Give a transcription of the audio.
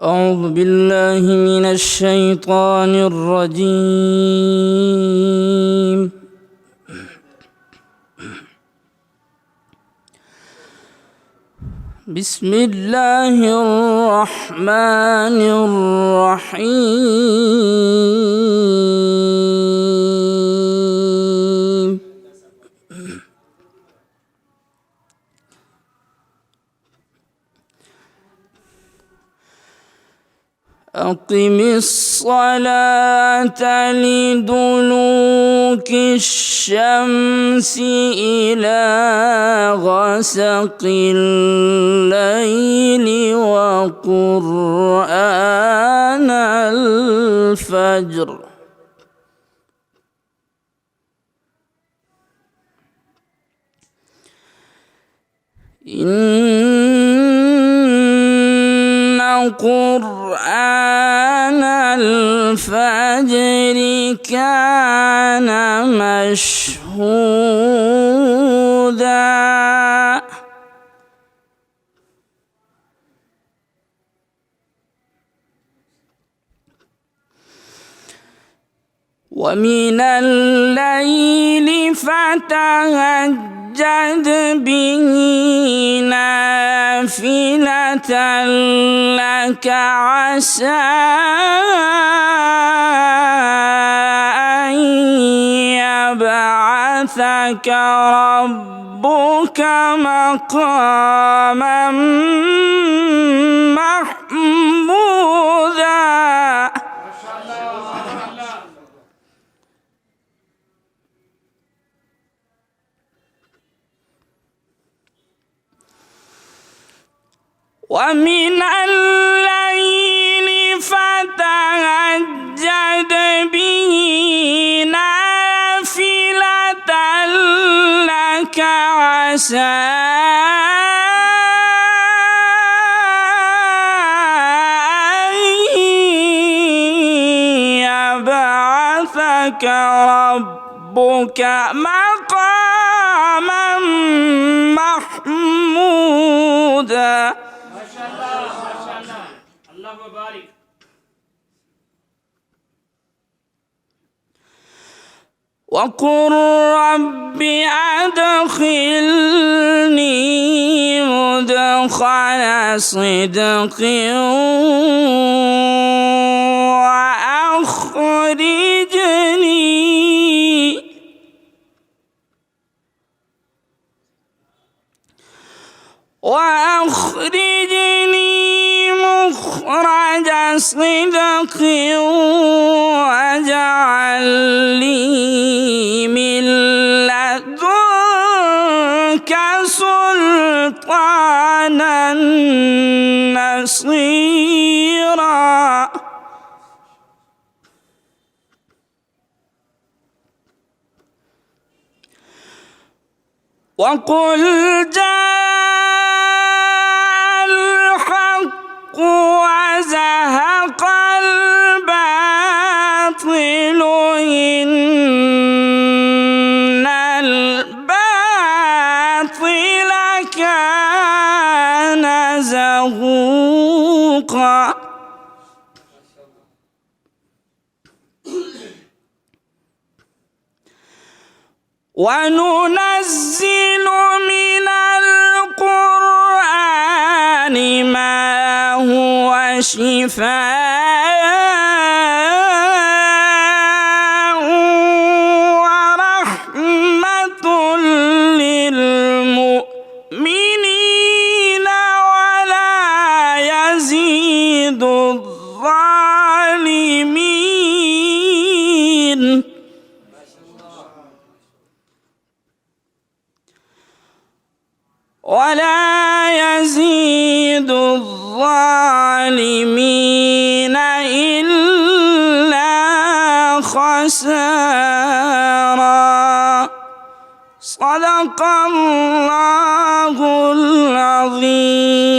أعوذ بالله من الشيطان الرجيم. بسم الله الرحمن الرحيم. أقم الصلاة لدلوك الشمس إلى غسق الليل وقرآن الفجر إن قرآن الفجر كان مشهودا ومن الليل فتهجد به نافلة لك عسى أن يبعثك ربك مقاما محمودا. ومن الليل فتهجد به نافلة لك عسى أن يبعثك ربك مقاما محمودا. وقل رب أدخلني مدخل صدق وأخرجني مخرج صدق واجعل لي من لدنك سلطانا نصيرا. وقل جاء الحق وزهق الباطل إن الباطل كان زهوقا. وننزل من القرآن ما هو شفاء ورحمة للمؤمنين ولا يزيد الظالمين إلا خسارا. صدق الله العظيم.